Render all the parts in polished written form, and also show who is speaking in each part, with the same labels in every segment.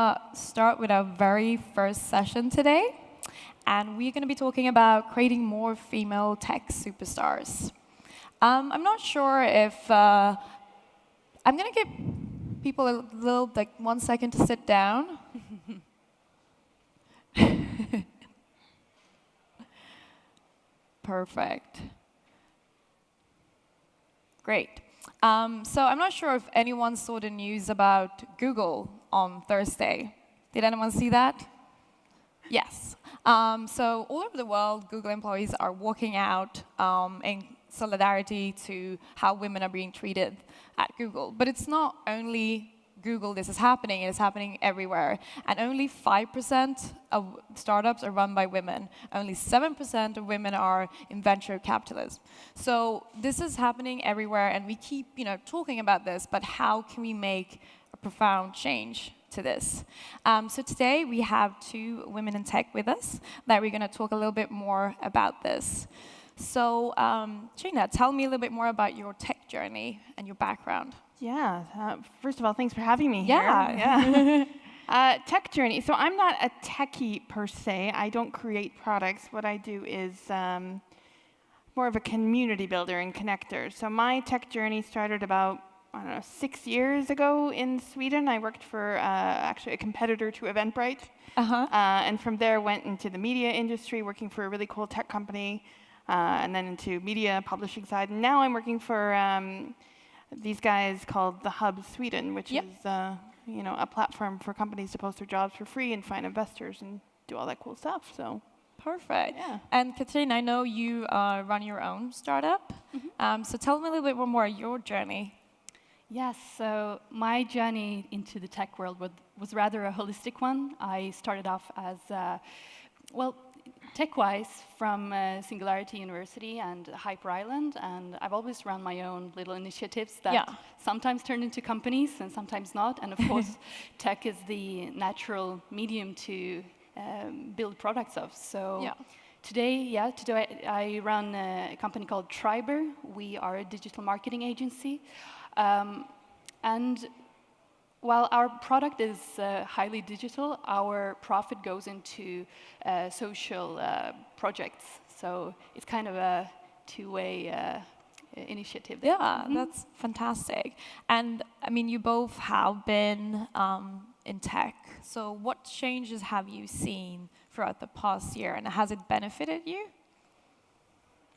Speaker 1: gonna start with our very first session today, and we're gonna be talking about creating more female tech superstars. I'm not sure if I'm gonna give people a little, like, 1 second to sit down. Perfect. Great. So I'm not sure if anyone saw the news about Google on Thursday. Did anyone see that? Yes. So all over the world, Google employees are walking out in solidarity to how women are being treated at Google. But it's not only Google this is happening, it is happening everywhere. And only 5% of startups are run by women. Only 7% of women are in venture capitalism. So this is happening everywhere, and we keep talking about this, but how can we make a profound change to this? So today we have 2 women in tech with us that we're going to talk a little bit more about this. So Shaena, tell me a little bit more about your tech journey and your background.
Speaker 2: Yeah. First of all, thanks for having me here.
Speaker 1: Yeah.
Speaker 2: Tech journey. So I'm not a techie per se. I don't create products. What I do is more of a community builder and connector. So my tech journey started about, 6 years ago in Sweden. I worked for actually a competitor to Eventbrite. And from there went into the media industry, working for a really cool tech company, and then into media publishing side. And now I'm working for these guys called the Hub Sweden, which is a platform for companies to post their jobs for free and find investors and do all that cool stuff. So
Speaker 1: perfect.
Speaker 2: Yeah.
Speaker 1: And Katrine, I know you run your own startup. So tell me a little bit more your journey.
Speaker 3: Yes, so my journey into the tech world was rather a holistic one. I started off as, tech-wise from Singularity University and Hyper Island, and I've always run my own little initiatives that sometimes turn into companies and sometimes not. And of course, tech is the natural medium to build products of. So today I run a company called Triber. We are a digital marketing agency. And while our product is highly digital, our profit goes into social projects. So it's kind of a two-way initiative.
Speaker 1: Yeah, that's fantastic. And I mean, you both have been in tech. So what changes have you seen throughout the past year, and has it benefited you?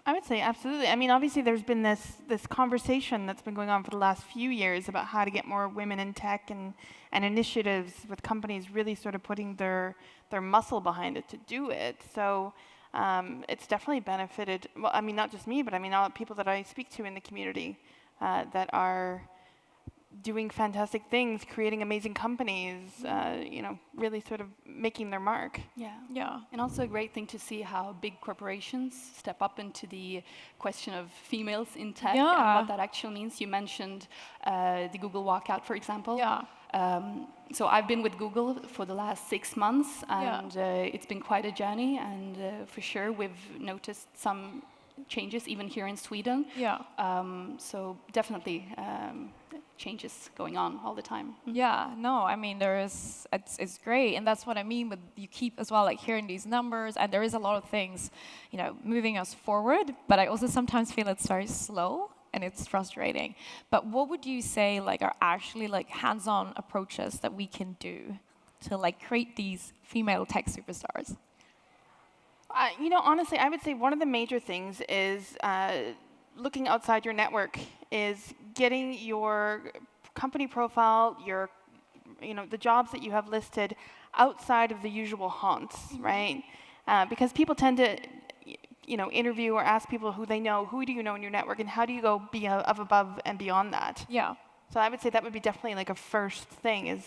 Speaker 2: I would say absolutely. I mean, obviously, there's been this conversation that's been going on for the last few years about how to get more women in tech and initiatives with companies really sort of putting their muscle behind it to do it. So it's definitely benefited. Well, I mean, not just me, but I mean all the people that I speak to in the community that are doing fantastic things, creating amazing companies, really sort of making their mark.
Speaker 3: Yeah. And also a great thing to see how big corporations step up into the question of females in tech and what that actually means. You mentioned the Google walkout, for example. So I've been with Google for the last 6 months, and it's been quite a journey, and for sure we've noticed some changes even here in Sweden. So definitely changes going on all the time.
Speaker 1: Yeah, no, I mean, it's great, and that's what I mean with you keep as well, like, hearing these numbers, and there is a lot of things, moving us forward, but I also sometimes feel it's very slow, and it's frustrating. But what would you say, like, are actually, like, hands-on approaches that we can do to, like, create these female tech superstars?
Speaker 2: Honestly, I would say one of the major things is looking outside your network, is getting your company profile, the jobs that you have listed outside of the usual haunts, right? Because people tend to, interview or ask people who they know, who do you know in your network, and how do you go above and beyond that? So I would say that would be definitely like a first thing is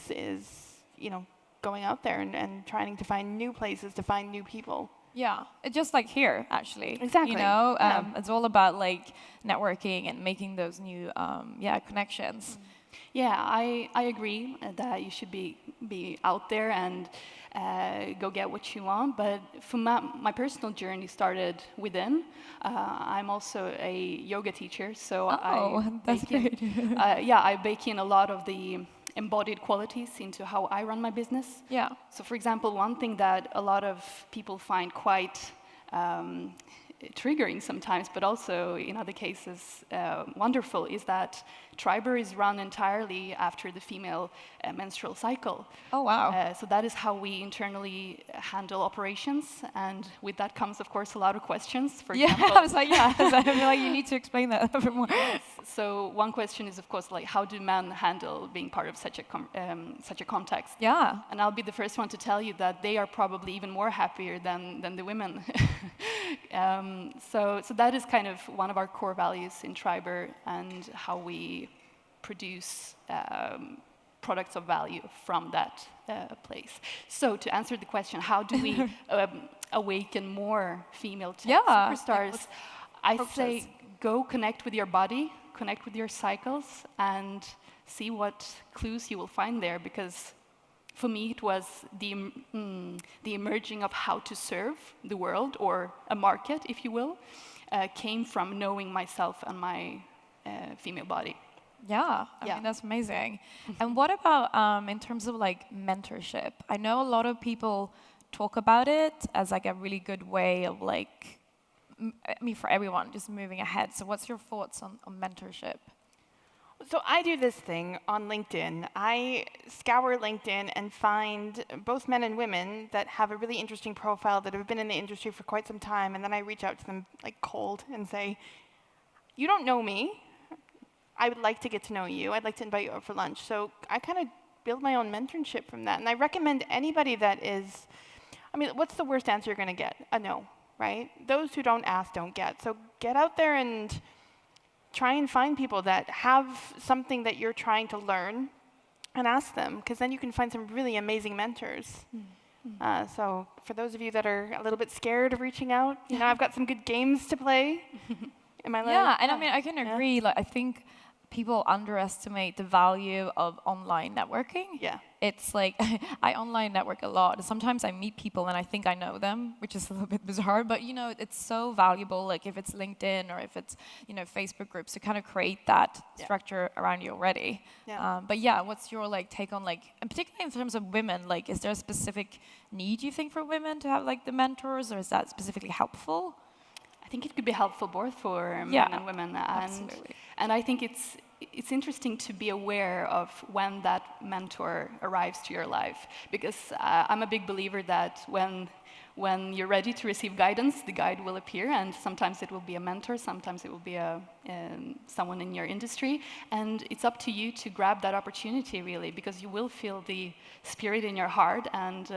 Speaker 2: going out there and trying to find new places to find new people.
Speaker 1: Yeah, it's just like here, actually.
Speaker 2: Exactly.
Speaker 1: It's all about, like, networking and making those new, connections.
Speaker 3: Yeah, I agree that you should be out there and go get what you want. But for my personal journey started within. I'm also a yoga teacher, so
Speaker 1: that's great.
Speaker 3: I bake in a lot of the embodied qualities into how I run my business.
Speaker 1: Yeah.
Speaker 3: So for example, one thing that a lot of people find quite triggering sometimes, but also in other cases wonderful, is that Triber is run entirely after the female menstrual cycle.
Speaker 1: Oh, wow.
Speaker 3: So that is how we internally handle operations, and with that comes, of course, a lot of questions. For example,
Speaker 1: I was like, I feel like you need to explain that a bit more.
Speaker 3: Yes. So one question is, of course, like, how do men handle being part of such a context?
Speaker 1: Yeah.
Speaker 3: And I'll be the first one to tell you that they are probably even more happier than the women. So that is kind of one of our core values in Triber, and how we produce products of value from that place. So to answer the question, how do we awaken more female tech superstars? I say go connect with your body, connect with your cycles, and see what clues you will find there, because for me, it was the emerging of how to serve the world, or a market, if you will, came from knowing myself and my female body.
Speaker 1: Yeah, I mean, that's amazing. And what about in terms of like mentorship? I know a lot of people talk about it as like a really good way of like, I mean, for everyone, just moving ahead. So what's your thoughts on mentorship?
Speaker 2: So I do this thing on LinkedIn. I scour LinkedIn and find both men and women that have a really interesting profile, that have been in the industry for quite some time, and then I reach out to them like cold and say, you don't know me. I would like to get to know you. I'd like to invite you out for lunch. So I kind of build my own mentorship from that. And I recommend anybody that is, I mean, what's the worst answer you're going to get? A no, right? Those who don't ask don't get. So get out there and try and find people that have something that you're trying to learn, and ask them, because then you can find some really amazing mentors. So for those of you that are a little bit scared of reaching out, you know, I've got some good games to play in my life.
Speaker 1: Yeah, and I mean, I can agree. Like, I think people underestimate the value of online networking.
Speaker 2: Yeah.
Speaker 1: It's like, I online network a lot. Sometimes I meet people and I think I know them, which is a little bit bizarre, but you know, it's so valuable, like if it's LinkedIn or if it's, you know, Facebook groups, to kind of create that structure around you already.
Speaker 2: Yeah.
Speaker 1: But yeah, what's your like take on like, and particularly in terms of women, like is there a specific need you think for women to have like the mentors, or is that specifically helpful?
Speaker 3: I think it could be helpful both for men and women, and I think it's interesting to be aware of when that mentor arrives to your life, because I'm a big believer that when you're ready to receive guidance, the guide will appear, and sometimes it will be a mentor, sometimes it will be someone in your industry, and it's up to you to grab that opportunity, really, because you will feel the spirit in your heart, and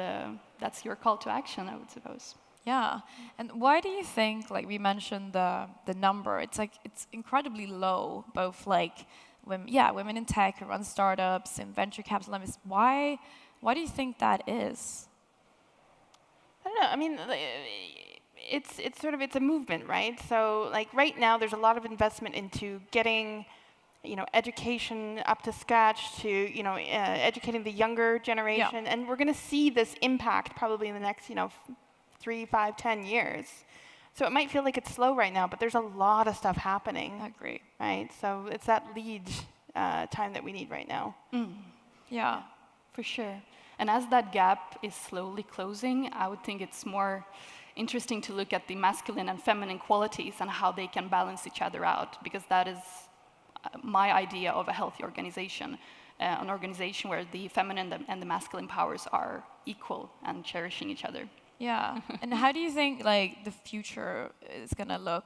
Speaker 3: that's your call to action, I would suppose.
Speaker 1: Yeah, and why do you think, like we mentioned the number, it's like it's incredibly low, both like women in tech who run startups and venture capitalists. Why do you think that is?
Speaker 2: I don't know. I mean, it's a movement, right? So like right now, there's a lot of investment into getting, you know, education up to scratch, to, you know, educating the younger generation, and we're going to see this impact probably in the next, you know, 3, 5, 10 years. So it might feel like it's slow right now, but there's a lot of stuff happening.
Speaker 1: I agree.
Speaker 2: Right? So it's that lead time that we need right now.
Speaker 1: Yeah,
Speaker 3: for sure. And as that gap is slowly closing, I would think it's more interesting to look at the masculine and feminine qualities and how they can balance each other out, because that is my idea of a healthy organization. An organization where the feminine and the masculine powers are equal and cherishing each other.
Speaker 1: Yeah, and how do you think like the future is gonna look?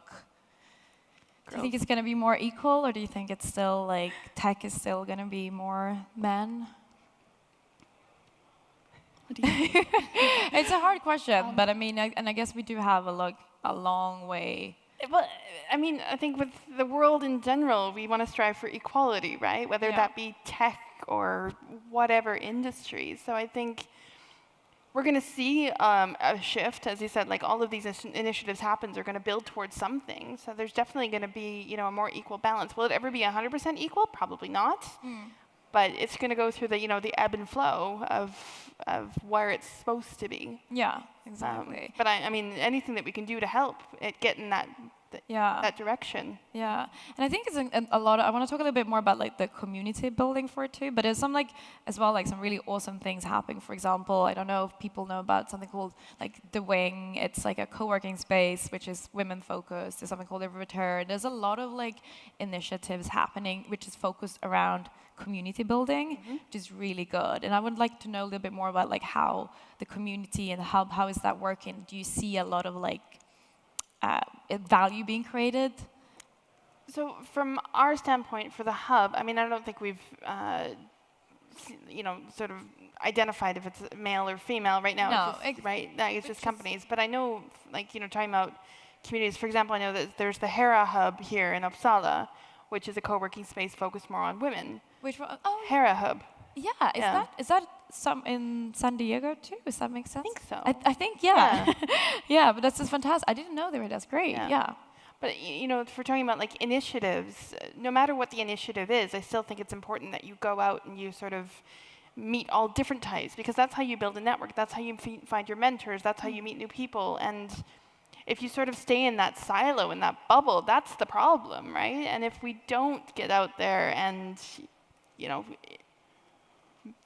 Speaker 1: Do you think it's gonna be more equal, or do you think it's still like tech is still gonna be more men?
Speaker 3: What do you think?
Speaker 1: It's a hard question, but I mean, I guess we do have a long way.
Speaker 2: Well, I mean, I think with the world in general, we want to strive for equality, right? Whether that be tech or whatever industry. So I think we're going to see a shift, as you said, like all of these initiatives happen, they're going to build towards something. So there's definitely going to be, you know, a more equal balance. Will it ever be 100% equal? Probably not. But it's going to go through the, you know, the ebb and flow of where it's supposed to be.
Speaker 1: Yeah, exactly.
Speaker 2: But I mean, anything that we can do to help it get in that that direction.
Speaker 1: Yeah, and I think it's a lot of, I want to talk a little bit more about like the community building for it too, but there's some like, as well, like some really awesome things happening. For example, I don't know if people know about something called like The Wing. It's like a co-working space, which is women focused. There's something called The Return. There's a lot of like initiatives happening, which is focused around community building, which is really good. And I would like to know a little bit more about like how the community and how is that working? Do you see a lot of like value being created?
Speaker 2: So from our standpoint for the hub, I mean, I don't think we've, sort of identified if it's male or female right now.
Speaker 1: No,
Speaker 2: it's just, right? It's just companies. But I know, like, talking about communities, for example, I know that there's the Hera hub here in Uppsala, which is a co-working space focused more on women.
Speaker 1: Which one? Oh,
Speaker 2: Hera hub.
Speaker 1: Yeah, is that some in San Diego too? Does that make sense?
Speaker 2: I think so.
Speaker 1: I think, yeah. Yeah, but that's just fantastic. I didn't know they were. That's great. Yeah.
Speaker 2: But if we're talking about like initiatives, no matter what the initiative is, I still think it's important that you go out and you sort of meet all different types, because that's how you build a network. That's how you find your mentors. That's how you meet new people. And if you sort of stay in that silo, in that bubble, that's the problem, right? And if we don't get out there and,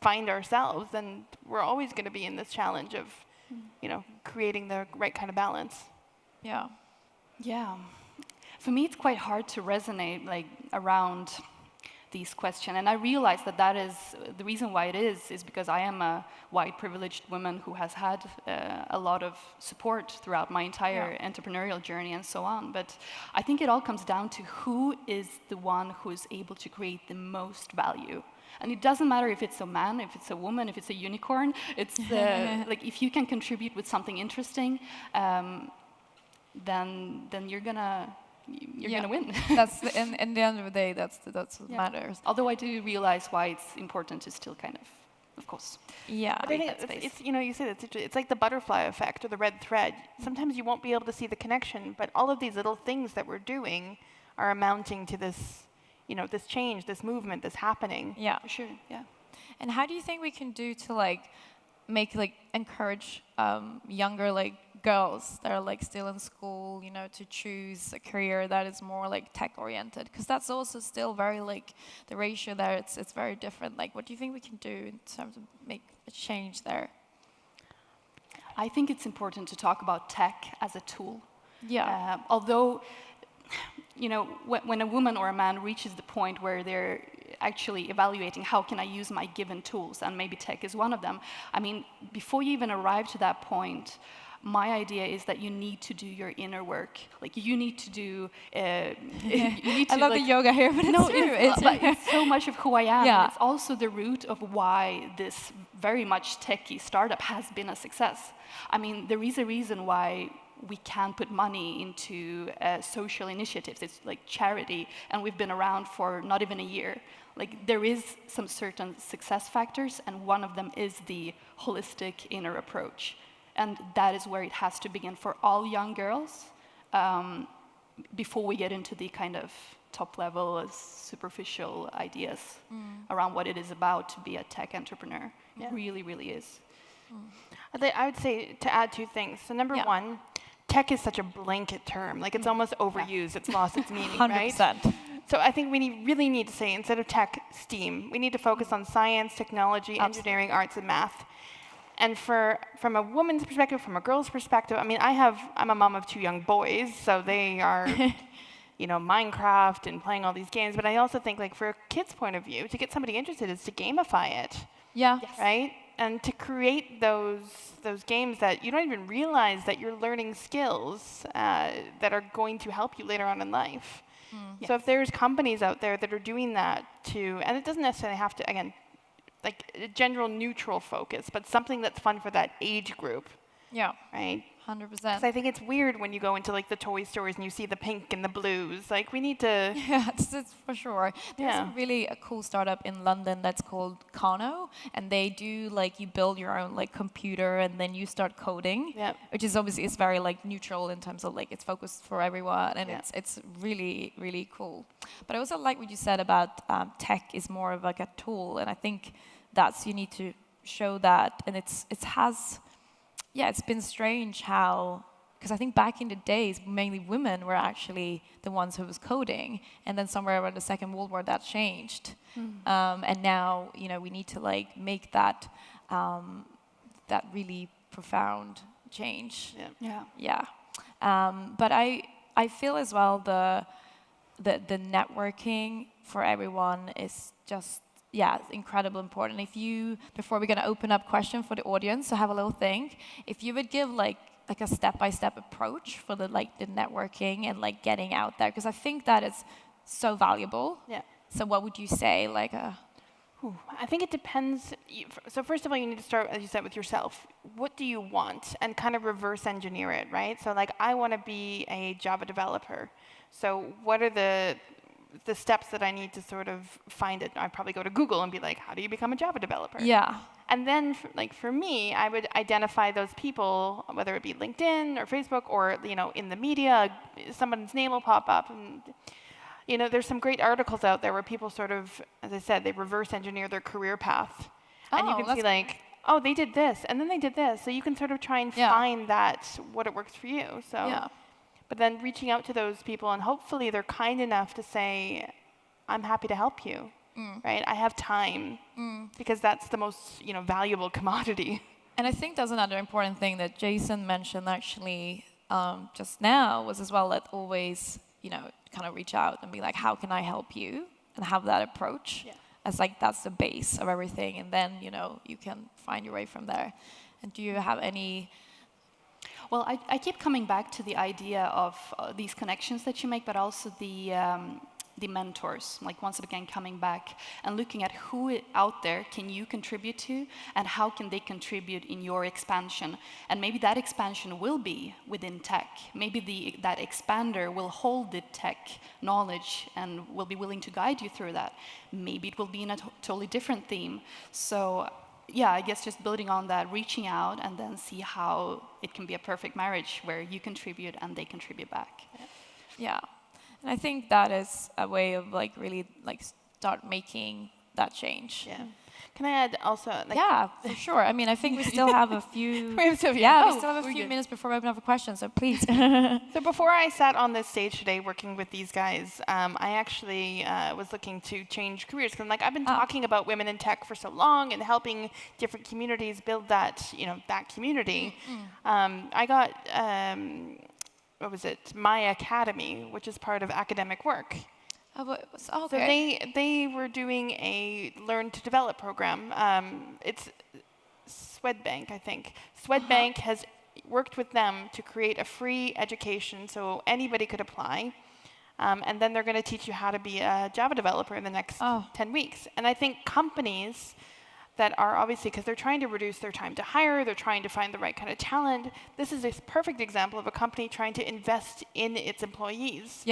Speaker 2: find ourselves, then we're always going to be in this challenge of, creating the right kind of balance.
Speaker 1: Yeah.
Speaker 3: Yeah. For me, it's quite hard to resonate like around these questions, and I realize that is the reason why it is because I am a white privileged woman who has had a lot of support throughout my entire entrepreneurial journey and so on. But I think it all comes down to who is the one who is able to create the most value. And it doesn't matter if it's a man, if it's a woman, if it's a unicorn. It's like if you can contribute with something interesting, then you're gonna win.
Speaker 2: That's
Speaker 1: in the end of the day, that's what matters.
Speaker 3: Although I do realize why it's important to still kind of course.
Speaker 1: Yeah.
Speaker 2: But I think it's you say that it's like the butterfly effect or the red thread. Sometimes you won't be able to see the connection, but all of these little things that we're doing are amounting to this, this change, this movement, this happening.
Speaker 1: Yeah.
Speaker 3: For sure. Yeah.
Speaker 1: And how do you think we can do to like encourage younger like girls that are like still in school, to choose a career that is more like tech oriented? Because that's also still very like the ratio there. It's very different. Like, what do you think we can do in terms of make a change there?
Speaker 3: I think it's important to talk about tech as a tool.
Speaker 1: Yeah.
Speaker 3: Although, when a woman or a man reaches the point where they're actually evaluating how can I use my given tools, and maybe tech is one of them. I mean, before you even arrive to that point, my idea is that you need to do your inner work. Like you need to do.
Speaker 1: I love the yoga here, but it's true.
Speaker 3: It's so much of who I am.
Speaker 1: Yeah.
Speaker 3: And it's also the root of why this very much techie startup has been a success. I mean, there is a reason why we can put money into social initiatives. It's like charity, and we've been around for not even a year. Like there is some certain success factors, and one of them is the holistic inner approach. And that is where it has to begin for all young girls before we get into the kind of top level, superficial ideas around what it is about to be a tech entrepreneur. It really, really is.
Speaker 2: I would say to add two things. So number one, tech is such a blanket term. Like it's almost overused. It's lost its meaning,
Speaker 1: 100%.
Speaker 2: right? So I think we really need to say, instead of tech, STEAM. We need to focus on science, technology, engineering, arts, and math. And from a woman's perspective, from a girl's perspective, I mean, I'm a mom of 2 young boys, so they are, Minecraft and playing all these games. But I also think, like, for a kid's point of view, to get somebody interested is to gamify it.
Speaker 1: Yeah.
Speaker 2: Yes. Right? And to create those games that you don't even realize that you're learning skills that are going to help you later on in life.
Speaker 3: Yes.
Speaker 2: So if there's companies out there that are doing that too, and it doesn't necessarily have to, again, like a general neutral focus, but something that's fun for that age group.
Speaker 1: Yeah.
Speaker 2: Right?
Speaker 1: 100%.
Speaker 2: Because I think it's weird when you go into like the toy stores and you see the pink and the blues. Like we need to.
Speaker 1: Yeah, it's for sure. There's a really cool startup in London that's called Kano, and they do like you build your own like computer and then you start coding.
Speaker 2: Yep.
Speaker 1: Which is obviously it's very like neutral in terms of like it's focused for everyone, and it's really really cool. But I also like what you said about tech is more of like a tool, and I think you need to show that, and it's been strange how because I think back in the days, mainly women were actually the ones who was coding, and then somewhere around the Second World War that changed, and now we need to like make that that really profound change. But I feel as well the networking for everyone is just incredibly important. If you, before we're gonna open up question for the audience, so have a little think, if you would give like a step-by-step approach for the networking and like getting out there, because I think that is so valuable. So what would you say, like
Speaker 2: I think it depends. So first of all, you need to start, as you said, with yourself. What do you want? And kind of reverse engineer it, right? So like, I want to be a Java developer. So what are the steps that I need to sort of find it? I'd probably go to Google and be like, how do you become a Java developer? And then, for me, I would identify those people, whether it be LinkedIn or Facebook or in the media, someone's name will pop up. And there's some great articles out there where people sort of, as I said, they reverse engineer their career path. And you can see like, oh, they did this, and then they did this. So you can sort of try and find what it works for you. So, but then reaching out to those people, and hopefully they're kind enough to say, I'm happy to help you, right? I have time, because that's the most valuable commodity.
Speaker 1: And I think that's another important thing that Jason mentioned actually just now, was as well that always kind of reach out and be like, how can I help you? And have that approach as like that's the base of everything, and then you can find your way from there. And do you have any?
Speaker 3: Well, I keep coming back to the idea of these connections that you make, but also the mentors, like once again coming back and looking at who out there can you contribute to, and how can they contribute in your expansion. And maybe that expansion will be within tech. Maybe that expander will hold the tech knowledge and will be willing to guide you through that. Maybe it will be in a totally different theme. So I guess just building on that, reaching out, and then see how it can be a perfect marriage where you contribute and they contribute back.
Speaker 1: And I think that is a way of like really like start making that change.
Speaker 2: Can I add also? Like,
Speaker 1: for sure. I mean, I think we still have a few. we still have a few minutes before we open up for questions. So please.
Speaker 2: So before I sat on this stage today working with these guys, I actually was looking to change careers. Because I've been talking about women in tech for so long and helping different communities build that that community. I got. What was it? My Academy, which is part of academic work. So they were doing a Learn to Develop program. It's Swedbank, I think. Swedbank has worked with them to create a free education so anybody could apply. And then they're going to teach you how to be a Java developer in the next 10 weeks. And I think companies that are obviously, because they're trying to reduce their time to hire, they're trying to find the right kind of talent. This is a perfect example of a company trying to invest in its employees.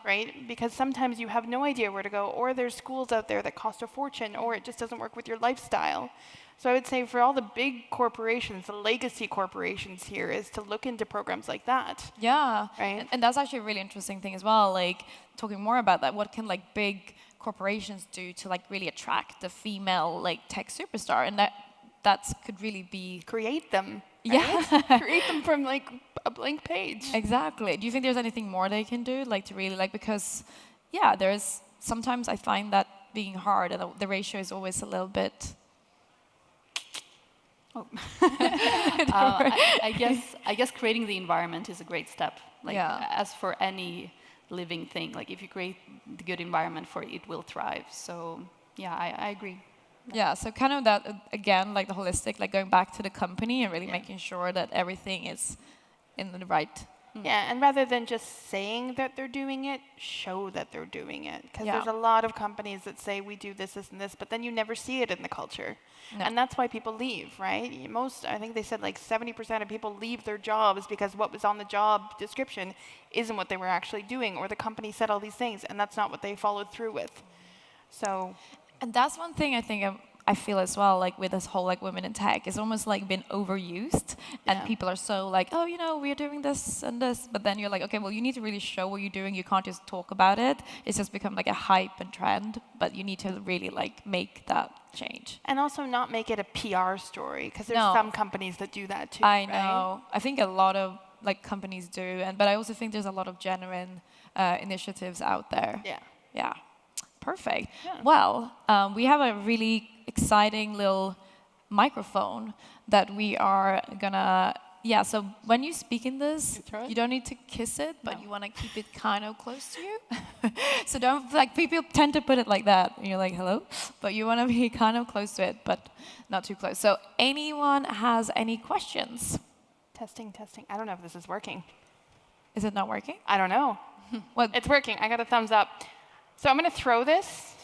Speaker 2: Right? Because sometimes you have no idea where to go, or there's schools out there that cost a fortune, or it just doesn't work with your lifestyle. So I would say for all the big corporations, the legacy corporations here, is to look into programs like that.
Speaker 1: Right? And that's actually a really interesting thing as well, like talking more about that. What can like big corporations do to like really attract the female like tech superstar, and that could really be
Speaker 2: create them. Right? Create them from like a blank page.
Speaker 1: Exactly. Do you think there's anything more they can do, like to really like, because there's sometimes I find that being hard, and the ratio is always a little bit.
Speaker 3: I guess creating the environment is a great step. Like as for any living thing, like if you create the good environment for it, it will thrive. So I agree.
Speaker 1: So kind of that again, like the holistic, like going back to the company and really making sure that everything is in the right.
Speaker 2: And rather than just saying that they're doing it, show that they're doing it. Because there's a lot of companies that say we do this, this, and this, but then you never see it in the culture. And that's why people leave, right? I think they said like 70% of people leave their jobs because what was on the job description isn't what they were actually doing, or the company said all these things, and that's not what they followed through with. So.
Speaker 1: And that's one thing I think I feel as well, like with this whole like women in tech, it's almost like been overused, and people are so like, oh, we're doing this and this, but then you're like, okay, well, you need to really show what you're doing. You can't just talk about it. It's just become like a hype and trend, but you need to really like make that change.
Speaker 2: And also not make it a PR story, because there's some companies that do that too.
Speaker 1: I know. I think a lot of like companies do, but I also think there's a lot of genuine initiatives out there.
Speaker 2: Yeah.
Speaker 1: Yeah. Perfect.
Speaker 2: Yeah.
Speaker 1: Well, we have a really exciting little microphone that we are gonna. Yeah. So when you speak in this, you don't need to kiss it, but you want to keep it kind of close to you. So don't like people tend to put it like that, and you're like hello, but you want to be kind of close to it, but not too close. So anyone has any questions?
Speaker 2: Testing, testing. I don't know if this is working.
Speaker 1: Is it not working?
Speaker 2: I don't know.
Speaker 1: Well,
Speaker 2: It's working. I got a thumbs up. So I'm going to throw this.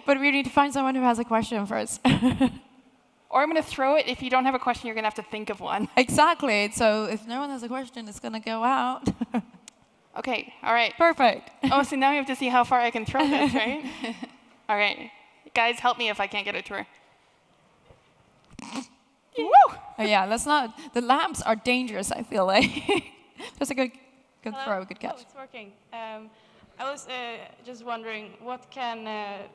Speaker 1: but we need to find someone who has a question first.
Speaker 2: Or I'm going to throw it. If you don't have a question, you're going to have to think of one.
Speaker 1: Exactly. So if no one has a question, it's going to go out.
Speaker 2: Okay. All right.
Speaker 1: Perfect.
Speaker 2: Oh, so now we have to see how far I can throw this, right? All right. Guys, help me if I can't get it to her. Woo!
Speaker 1: Oh, yeah, let's not. The lamps are dangerous, I feel like. That's a good throw, good catch.
Speaker 4: Oh, it's working. I was just wondering, what can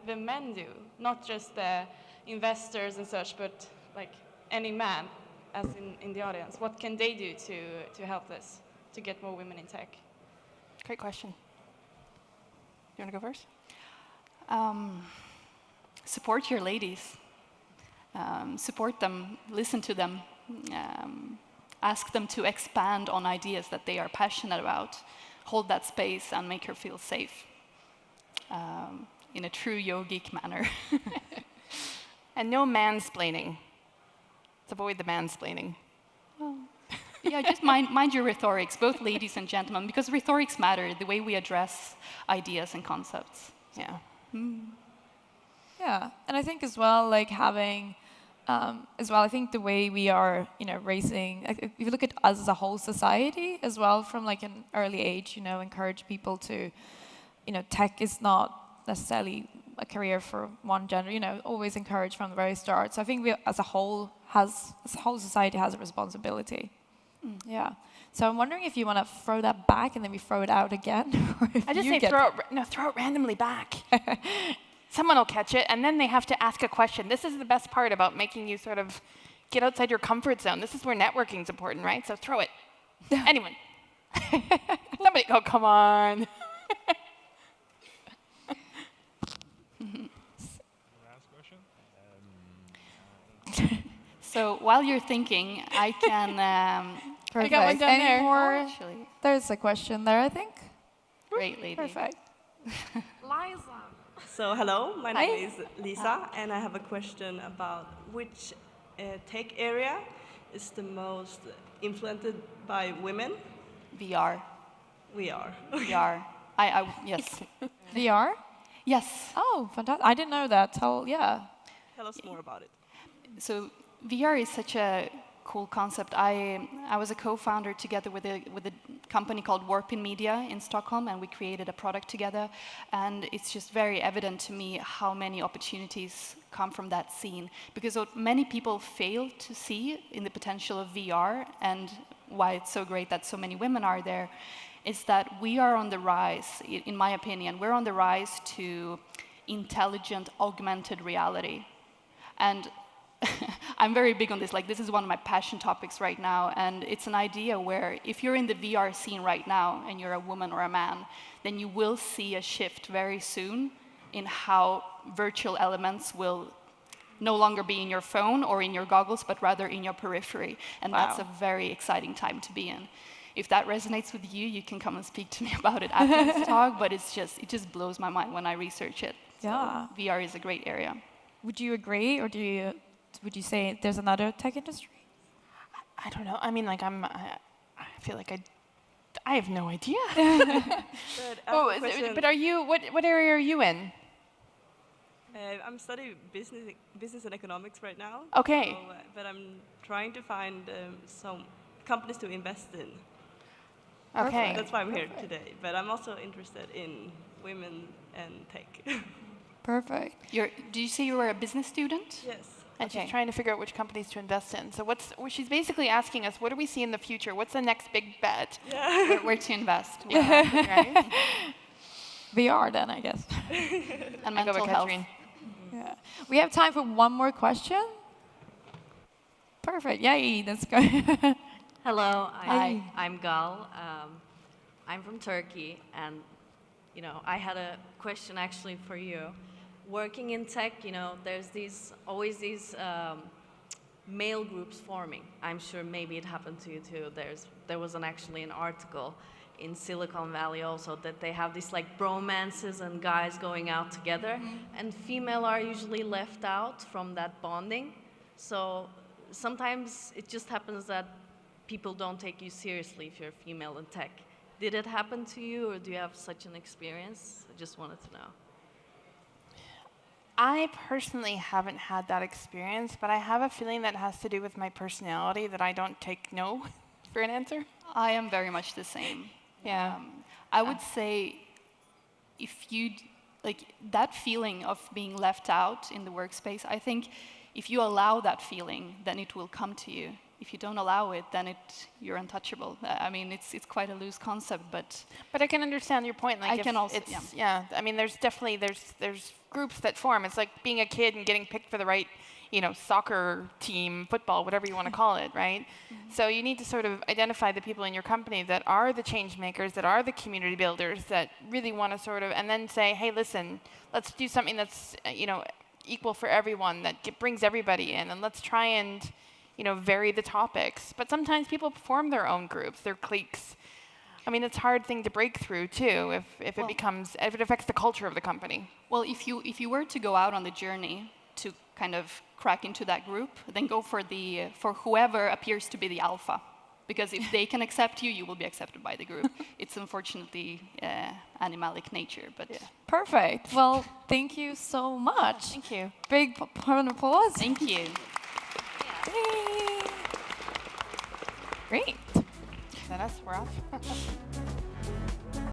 Speaker 4: the men do? Not just the investors and such, but like any man, as in the audience. What can they do to help this, to get more women in tech?
Speaker 2: Great question. You want to go first?
Speaker 3: Support your ladies. Support them, listen to them, ask them to expand on ideas that they are passionate about, hold that space and make her feel safe in a true yogic manner.
Speaker 2: And no mansplaining. Let's avoid the mansplaining.
Speaker 3: Yeah, just mind your rhetorics, both ladies and gentlemen, because rhetorics matter, the way we address ideas and concepts.
Speaker 2: Yeah.
Speaker 1: Yeah, and I think as well, like having, I think the way we are, raising, if you look at us as a whole society as well, from like an early age, encourage people to, tech is not necessarily a career for one gender, always encourage from the very start. So I think we, as a whole society has a responsibility. Yeah. So I'm wondering if you want to throw that back and then we throw it out again. Or if
Speaker 2: I just
Speaker 1: you
Speaker 2: say throw it randomly back. Someone will catch it, and then they have to ask a question. This is the best part about making you sort of get outside your comfort zone. This is where networking is important, right? So throw it. Anyone. Somebody, oh, come on.
Speaker 5: Last question?
Speaker 3: So while you're thinking, I can...
Speaker 1: Perfect.
Speaker 2: I got one down
Speaker 1: Any
Speaker 2: there.
Speaker 1: more?
Speaker 3: Actually,
Speaker 1: There's a question there, I think.
Speaker 3: great lady.
Speaker 1: Perfect.
Speaker 6: So hello, my name is Lisa, and I have a question about which tech area is the most influenced by women?
Speaker 3: VR.
Speaker 6: We are.
Speaker 3: VR. Yes.
Speaker 1: VR?
Speaker 3: Yes.
Speaker 1: Oh, fantastic. I didn't know that.
Speaker 6: Tell us more about it.
Speaker 3: So VR is such a cool concept. I was a co-founder together with a company called Warpin Media in Stockholm, and we created a product together. And it's just very evident to me how many opportunities come from that scene, because what many people fail to see in the potential of VR and why it's so great that so many women are there is that we are on the rise. In my opinion, we're on the rise to intelligent augmented reality. And I'm very big on this, like this is one of my passion topics right now, and it's an idea where if you're in the VR scene right now and you're a woman or a man, then you will see a shift very soon in how virtual elements will no longer be in your phone or in your goggles, but rather in your periphery, and that's a very exciting time to be in. If that resonates with you, you can come and speak to me about it after this talk, but it just blows my mind when I research it.
Speaker 1: Yeah.
Speaker 3: So VR is a great area.
Speaker 1: Would you agree, or would you say there's another tech industry?
Speaker 2: I don't know. I mean, like I feel like I have no idea. But are you? What area are you in?
Speaker 6: I'm studying business and economics right now.
Speaker 2: Okay.
Speaker 6: So, but I'm trying to find some companies to invest in.
Speaker 2: Okay.
Speaker 6: That's why I'm here today. But I'm also interested in women and tech.
Speaker 1: Perfect.
Speaker 3: Do you say you were a business student?
Speaker 6: Yes.
Speaker 2: And she's trying to figure out which companies to invest in. So she's basically asking us, what do we see in the future? What's the next big bet?
Speaker 6: Yeah.
Speaker 3: Where to invest?
Speaker 2: Right?
Speaker 1: VR then, I guess.
Speaker 3: And mental health.
Speaker 1: Yeah. We have time for one more question. Perfect. Yay, that's good.
Speaker 5: Hello,
Speaker 3: Hi.
Speaker 5: I'm Gal. I'm from Turkey, and I had a question actually for you. Working in tech, there's always these male groups forming. I'm sure maybe it happened to you too. There was actually an article in Silicon Valley also that they have these like bromances and guys going out together, and female are usually left out from that bonding. So sometimes it just happens that people don't take you seriously if you're female in tech. Did it happen to you, or do you have such an experience? I just wanted to know.
Speaker 2: I personally haven't had that experience, but I have a feeling that has to do with my personality, that I don't take no for an answer.
Speaker 3: I am very much the same.
Speaker 2: Yeah.
Speaker 3: I would say if you, like, that feeling of being left out in the workspace, I think if you allow that feeling, then it will come to you. If you don't allow it, then you're untouchable. I mean, it's quite a loose concept, but
Speaker 2: I can understand your point. Like,
Speaker 3: I can also,
Speaker 2: yeah. I mean, there's definitely there's groups that form. It's like being a kid and getting picked for the right, soccer team, football, whatever you want to call it, right? So you need to sort of identify the people in your company that are the change makers, that are the community builders, that really want to sort of, and then say, hey, listen, let's do something that's equal for everyone, that brings everybody in, and let's try and vary the topics. But sometimes people form their own groups, their cliques. I mean, it's a hard thing to break through too if it affects the culture of the company.
Speaker 3: Well, if you were to go out on the journey to kind of crack into that group, then go for whoever appears to be the alpha, because if they can accept you, you will be accepted by the group. It's unfortunately animalic nature, but yeah.
Speaker 1: Perfect. Well, thank you so much.
Speaker 2: Thank you.
Speaker 1: Big round of applause.
Speaker 3: Thank you.
Speaker 1: Yay. Great.
Speaker 2: Is that us? We're off?